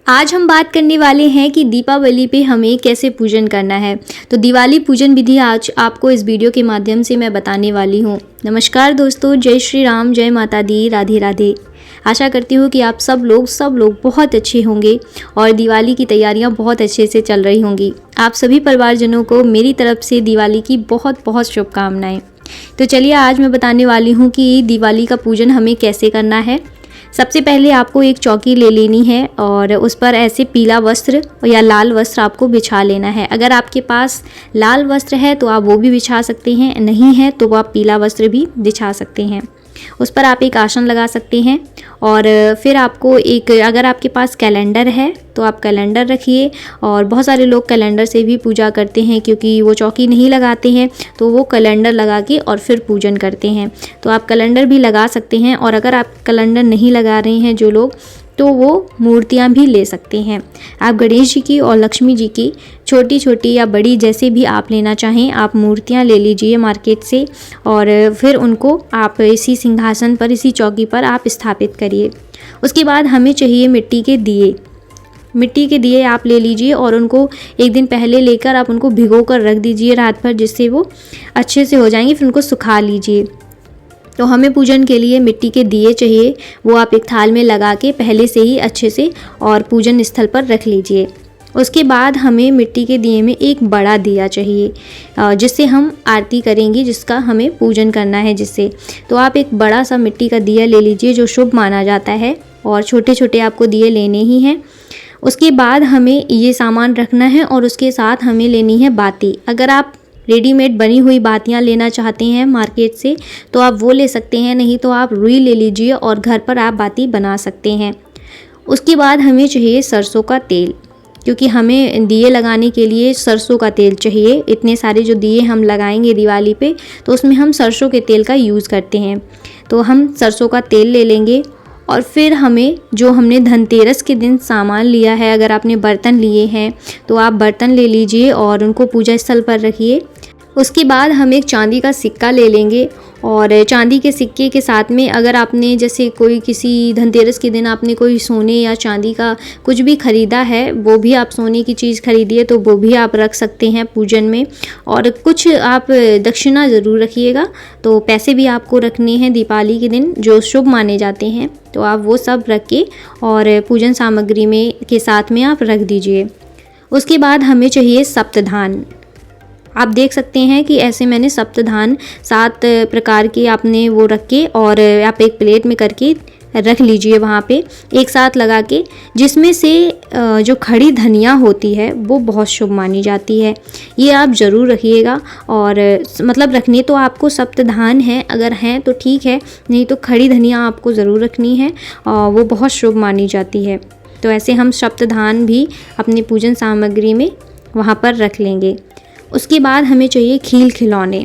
आज हम बात करने वाले हैं कि दीपावली पे हमें कैसे पूजन करना है। तो दिवाली पूजन विधि आज आपको इस वीडियो के माध्यम से मैं बताने वाली हूँ। नमस्कार दोस्तों, जय श्री राम, जय माता दी, राधे राधे। आशा करती हूँ कि आप सब लोग बहुत अच्छे होंगे और दिवाली की तैयारियाँ बहुत अच्छे से चल रही होंगी। आप सभी परिवारजनों को मेरी तरफ से दिवाली की बहुत बहुत शुभकामनाएँ। तो चलिए आज मैं बताने वाली हूँ कि दिवाली का पूजन हमें कैसे करना है। सबसे पहले आपको एक चौकी ले लेनी है और उस पर ऐसे पीला वस्त्र या लाल वस्त्र आपको बिछा लेना है। अगर आपके पास लाल वस्त्र है तो आप वो भी बिछा सकते हैं, नहीं है तो आप पीला वस्त्र भी बिछा सकते हैं। उस पर आप एक आसन लगा सकते हैं और फिर आपको अगर आपके पास कैलेंडर है तो आप कैलेंडर रखिए। और बहुत सारे लोग कैलेंडर से भी पूजा करते हैं, क्योंकि वो चौकी नहीं लगाते हैं तो वो कैलेंडर लगा के और फिर पूजन करते हैं। तो आप कैलेंडर भी लगा सकते हैं। और अगर आप कैलेंडर नहीं लगा रहे हैं जो लोग, तो वो मूर्तियाँ भी ले सकते हैं। आप गणेश जी की और लक्ष्मी जी की छोटी छोटी या बड़ी जैसे भी आप लेना चाहें, आप मूर्तियाँ ले लीजिए मार्केट से और फिर उनको आप इसी सिंहासन पर, इसी चौकी पर आप स्थापित करिए। उसके बाद हमें चाहिए मिट्टी के दिए। मिट्टी के दिए आप ले लीजिए और उनको एक दिन पहले लेकर आप उनको भिगो कर रख दीजिए रात भर, जिससे वो अच्छे से हो जाएंगे। फिर उनको सुखा लीजिए। तो हमें पूजन के लिए मिट्टी के दिए चाहिए, वो आप एक थाल में लगा के पहले से ही अच्छे से और पूजन स्थल पर रख लीजिए। उसके बाद हमें मिट्टी के दिए में एक बड़ा दिया चाहिए, जिससे हम आरती करेंगे, जिसका हमें पूजन करना है जिससे। तो आप एक बड़ा सा मिट्टी का दिया ले लीजिए जो शुभ माना जाता है, और छोटे छोटे आपको दिए लेने ही हैं। उसके बाद हमें ये सामान रखना है और उसके साथ हमें लेनी है बाती। अगर आप रेडीमेड बनी हुई बातियाँ लेना चाहते हैं मार्केट से तो आप वो ले सकते हैं, नहीं तो आप रुई ले लीजिए और घर पर आप बाती बना सकते हैं। उसके बाद हमें चाहिए सरसों का तेल, क्योंकि हमें दिए लगाने के लिए सरसों का तेल चाहिए। इतने सारे जो दिए हम लगाएंगे दिवाली पे, तो उसमें हम सरसों के तेल का यूज़ करते हैं। तो हम सरसों का तेल ले लेंगे और फिर हमें जो हमने धनतेरस के दिन सामान लिया है, अगर आपने बर्तन लिए हैं तो आप बर्तन ले लीजिए और उनको पूजा स्थल पर रखिए। उसके बाद हम एक चांदी का सिक्का ले लेंगे और चांदी के सिक्के के साथ में अगर आपने जैसे कोई किसी धनतेरस के दिन आपने कोई सोने या चांदी का कुछ भी ख़रीदा है, वो भी आप सोने की चीज़ खरीदी है तो वो भी आप रख सकते हैं पूजन में। और कुछ आप दक्षिणा ज़रूर रखिएगा, तो पैसे भी आपको रखने हैं दीपावली के दिन जो शुभ माने जाते हैं। तो आप वो सब रख के और पूजन सामग्री में के साथ में आप रख दीजिए। उसके बाद हमें चाहिए सप्तधान। आप देख सकते हैं कि ऐसे मैंने सप्तधान 7 प्रकार के आपने वो रख के और आप एक प्लेट में करके रख लीजिए वहाँ पे एक साथ लगा के, जिसमें से जो खड़ी धनिया होती है वो बहुत शुभ मानी जाती है। ये आप ज़रूर रखिएगा। और मतलब रखने तो आपको सप्तधान है, अगर हैं तो ठीक है, नहीं तो खड़ी धनिया आपको ज़रूर रखनी है और वो बहुत शुभ मानी जाती है। तो ऐसे हम सप्तधान भी अपनी पूजन सामग्री में वहाँ पर रख लेंगे। उसके बाद हमें चाहिए खील खिलौने,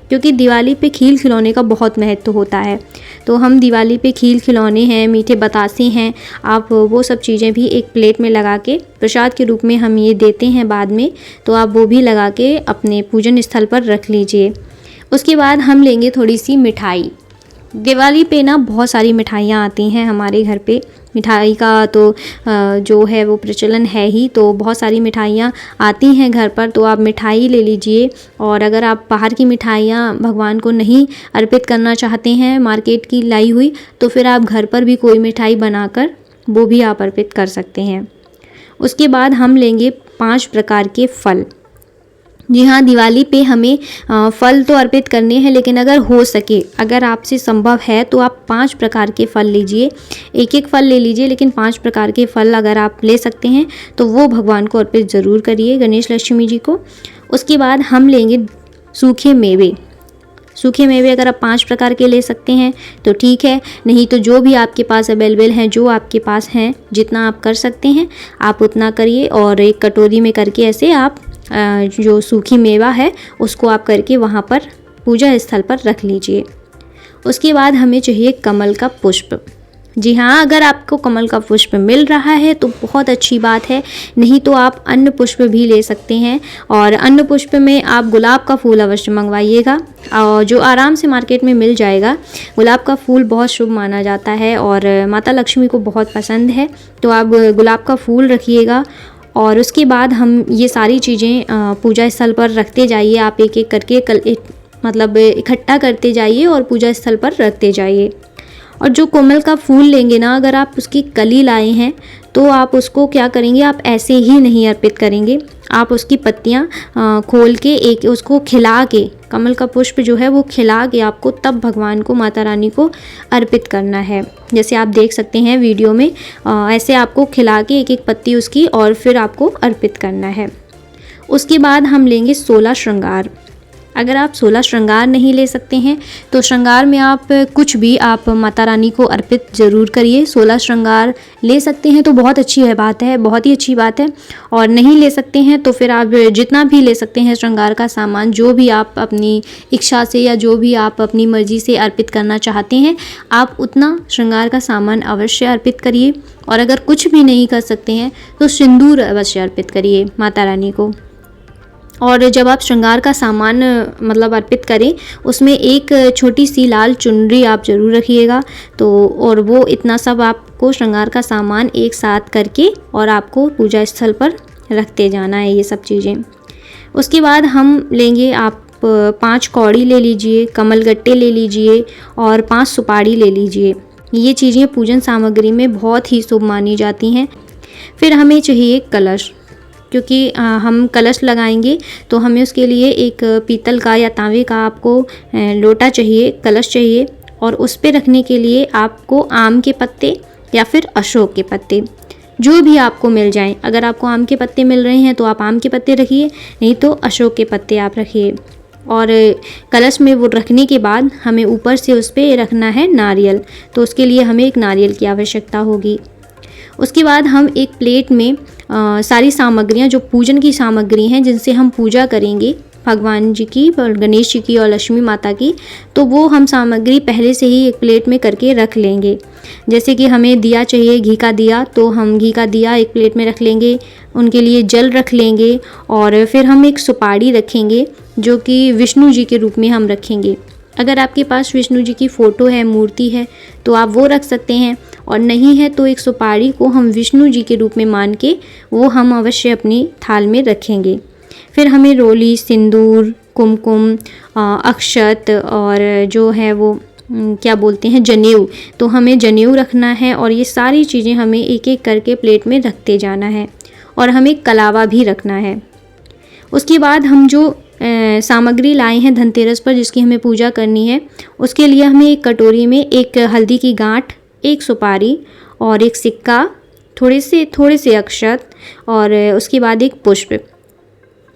क्योंकि दिवाली पे खील खिलौने का बहुत महत्व होता है। तो हम दिवाली पे खील खिलौने हैं, मीठे बतासे हैं, आप वो सब चीज़ें भी एक प्लेट में लगा के प्रसाद के रूप में हम ये देते हैं बाद में, तो आप वो भी लगा के अपने पूजन स्थल पर रख लीजिए। उसके बाद हम लेंगे थोड़ी सी मिठाई। दिवाली पे ना बहुत सारी मिठाइयाँ आती हैं हमारे घर पे। मिठाई का तो जो है वो प्रचलन है ही, तो बहुत सारी मिठाइयाँ आती हैं घर पर, तो आप मिठाई ले लीजिए। और अगर आप बाहर की मिठाइयाँ भगवान को नहीं अर्पित करना चाहते हैं मार्केट की लाई हुई, तो फिर आप घर पर भी कोई मिठाई बनाकर वो भी आप अर्पित कर सकते हैं। उसके बाद हम लेंगे 5 प्रकार के फल। जी हाँ, दिवाली पे हमें फल तो अर्पित करने हैं, लेकिन अगर हो सके, अगर आपसे संभव है तो आप 5 प्रकार के फल लीजिए। एक एक फल ले लीजिए, लेकिन 5 प्रकार के फल अगर आप ले सकते हैं तो वो भगवान को अर्पित ज़रूर करिए, गणेश लक्ष्मी जी को। उसके बाद हम लेंगे सूखे मेवे। सूखे मेवे अगर आप 5 प्रकार के ले सकते हैं तो ठीक है, नहीं तो जो भी आपके पास अवेलेबल हैं, जो आपके पास हैं, जितना आप कर सकते हैं आप उतना करिए। और एक कटोरी में करके ऐसे आप जो सूखी मेवा है उसको आप करके वहाँ पर पूजा स्थल पर रख लीजिए। उसके बाद हमें चाहिए कमल का पुष्प। जी हाँ, अगर आपको कमल का पुष्प मिल रहा है तो बहुत अच्छी बात है, नहीं तो आप अन्य पुष्प भी ले सकते हैं। और अन्य पुष्प में आप गुलाब का फूल अवश्य मंगवाइएगा, और जो आराम से मार्केट में मिल जाएगा। गुलाब का फूल बहुत शुभ माना जाता है और माता लक्ष्मी को बहुत पसंद है, तो आप गुलाब का फूल रखिएगा। और उसके बाद हम ये सारी चीज़ें पूजा स्थल पर रखते जाइए, आप एक एक करके मतलब इकट्ठा करते जाइए और पूजा स्थल पर रखते जाइए। और जो कमल का फूल लेंगे ना, अगर आप उसकी कली लाए हैं तो आप उसको क्या करेंगे, आप ऐसे ही नहीं अर्पित करेंगे, आप उसकी पत्तियां खोल के उसको खिला के, कमल का पुष्प जो है वो खिला के आपको तब भगवान को, माता रानी को अर्पित करना है। जैसे आप देख सकते हैं वीडियो में, ऐसे आपको खिला के एक एक पत्ती उसकी और फिर आपको अर्पित करना है। उसके बाद हम लेंगे 16 श्रृंगार। अगर आप 16 श्रृंगार नहीं ले सकते हैं तो श्रृंगार में आप कुछ भी आप माता रानी को अर्पित ज़रूर करिए। 16 श्रृंगार ले सकते हैं तो बहुत अच्छी है बात है, बहुत ही अच्छी बात है। और नहीं ले सकते हैं तो फिर आप जितना भी ले सकते हैं श्रृंगार का सामान, जो भी आप अपनी इच्छा से या जो भी आप अपनी मर्ज़ी से अर्पित करना चाहते हैं, आप उतना श्रृंगार का सामान अवश्य अर्पित करिए। और अगर कुछ भी नहीं कर सकते हैं तो सिंदूर अवश्य अर्पित करिए माता रानी को। और जब आप श्रृंगार का सामान मतलब अर्पित करें, उसमें एक छोटी सी लाल चुनरी आप ज़रूर रखिएगा। तो और वो इतना सब आपको श्रृंगार का सामान एक साथ करके और आपको पूजा स्थल पर रखते जाना है, ये सब चीज़ें। उसके बाद हम लेंगे, आप 5 कौड़ी ले लीजिए, कमलगट्टे ले लीजिए और 5 सुपारी ले लीजिए। ये चीज़ें पूजन सामग्री में बहुत ही शुभ मानी जाती हैं। फिर हमें चाहिए कलश, क्योंकि हम कलश लगाएंगे तो हमें उसके लिए एक पीतल का या तांबे का आपको लोटा चाहिए, कलश चाहिए। और उस पे रखने के लिए आपको आम के पत्ते या फिर अशोक के पत्ते, जो भी आपको मिल जाएं। अगर आपको आम के पत्ते मिल रहे हैं तो आप आम के पत्ते रखिए, नहीं तो अशोक के पत्ते आप रखिए। और कलश में वो रखने के बाद हमें ऊपर से उस पर रखना है नारियल, तो उसके लिए हमें एक नारियल की आवश्यकता होगी। उसके बाद हम एक प्लेट में सारी सामग्रियाँ, जो पूजन की सामग्री हैं जिनसे हम पूजा करेंगे भगवान जी की, गणेश जी की और लक्ष्मी माता की, तो वो हम सामग्री पहले से ही एक प्लेट में करके रख लेंगे। जैसे कि हमें दिया चाहिए, घी का दिया, तो हम घी का दिया एक प्लेट में रख लेंगे, उनके लिए जल रख लेंगे। और फिर हम एक सुपारी रखेंगे जो कि विष्णु जी के रूप में हम रखेंगे। अगर आपके पास विष्णु जी की फ़ोटो है, मूर्ति है, तो आप वो रख सकते हैं, और नहीं है तो एक सुपारी को हम विष्णु जी के रूप में मान के वो हम अवश्य अपनी थाल में रखेंगे। फिर हमें रोली, सिंदूर, कुमकुम, अक्षत और जो है वो क्या बोलते हैं, जनेऊ, तो हमें जनेऊ रखना है। और ये सारी चीज़ें हमें एक एक करके प्लेट में रखते जाना है। और हमें कलावा भी रखना है। उसके बाद हम जो सामग्री लाए हैं धनतेरस पर जिसकी हमें पूजा करनी है, उसके लिए हमें एक कटोरी में एक हल्दी की गांठ, एक सुपारी और एक सिक्का, थोड़े से अक्षत और उसके बाद एक पुष्प,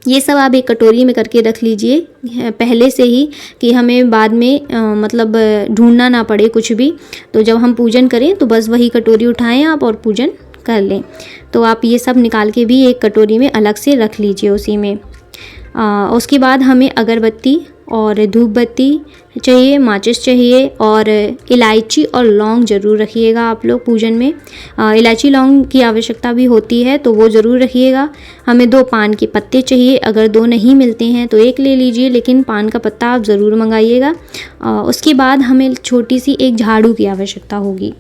ये सब आप एक कटोरी में करके रख लीजिए पहले से ही, कि हमें बाद में मतलब ढूंढना ना पड़े कुछ भी। तो जब हम पूजन करें तो बस वही कटोरी उठाएं आप और पूजन कर लें। तो आप ये सब निकाल के भी एक कटोरी में अलग से रख लीजिए उसी में। उसके बाद हमें अगरबत्ती और धूप बत्ती चाहिए, माचिस चाहिए और इलायची और लौंग ज़रूर रखिएगा आप लोग पूजन में। इलायची लौंग की आवश्यकता भी होती है तो वो ज़रूर रखिएगा। हमें 2 पान के पत्ते चाहिए, अगर 2 नहीं मिलते हैं तो 1 ले लीजिए, लेकिन पान का पत्ता आप ज़रूर मंगाइएगा। उसके बाद हमें छोटी सी एक झाड़ू की आवश्यकता होगी।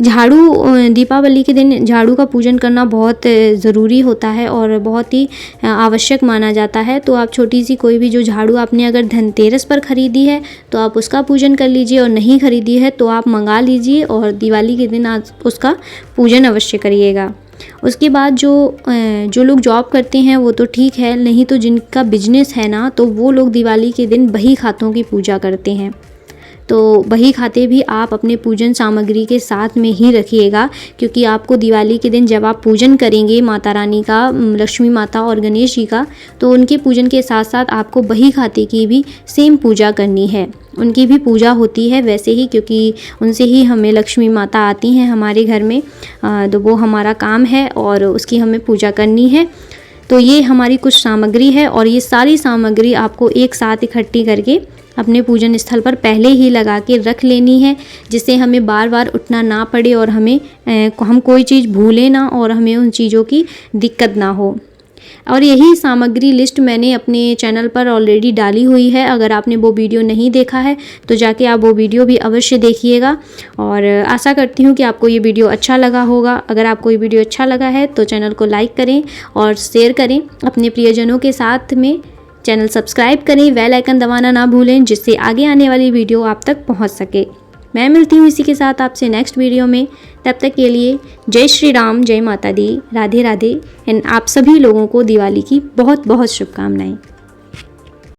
झाड़ू, दीपावली के दिन झाड़ू का पूजन करना बहुत ज़रूरी होता है और बहुत ही आवश्यक माना जाता है। तो आप छोटी सी कोई भी जो झाड़ू आपने अगर धनतेरस पर ख़रीदी है तो आप उसका पूजन कर लीजिए, और नहीं ख़रीदी है तो आप मंगा लीजिए और दिवाली के दिन आज उसका पूजन अवश्य करिएगा। उसके बाद जो लोग जॉब करते हैं वो तो ठीक है, नहीं तो जिनका बिजनेस है ना, तो वो लोग दिवाली के दिन बही खातों की पूजा करते हैं। तो बही खाते भी आप अपने पूजन सामग्री के साथ में ही रखिएगा, क्योंकि आपको दिवाली के दिन जब आप पूजन करेंगे माता रानी का, लक्ष्मी माता और गणेश जी का, तो उनके पूजन के साथ साथ आपको बही खाते की भी सेम पूजा करनी है। उनकी भी पूजा होती है वैसे ही, क्योंकि उनसे ही हमें लक्ष्मी माता आती हैं हमारे घर में, तो वो हमारा काम है और उसकी हमें पूजा करनी है। तो ये हमारी कुछ सामग्री है और ये सारी सामग्री आपको एक साथ इकट्ठी करके अपने पूजन स्थल पर पहले ही लगा के रख लेनी है, जिससे हमें बार बार उठना ना पड़े और हम कोई चीज़ भूलें ना और हमें उन चीज़ों की दिक्कत ना हो। और यही सामग्री लिस्ट मैंने अपने चैनल पर ऑलरेडी डाली हुई है। अगर आपने वो वीडियो नहीं देखा है तो जाके आप वो वीडियो भी अवश्य देखिएगा। और आशा करती हूँ कि आपको ये वीडियो अच्छा लगा होगा। अगर आपको ये वीडियो अच्छा लगा है तो चैनल को लाइक करें और शेयर करें अपने प्रियजनों के साथ में। चैनल सब्सक्राइब करें, बेल आइकन दबाना ना भूलें, जिससे आगे आने वाली वीडियो आप तक पहुँच सके। मैं मिलती हूँ इसी के साथ आपसे नेक्स्ट वीडियो में। तब तक के लिए जय श्री राम, जय माता दी, राधे राधे। एंड आप सभी लोगों को दिवाली की बहुत बहुत शुभकामनाएं।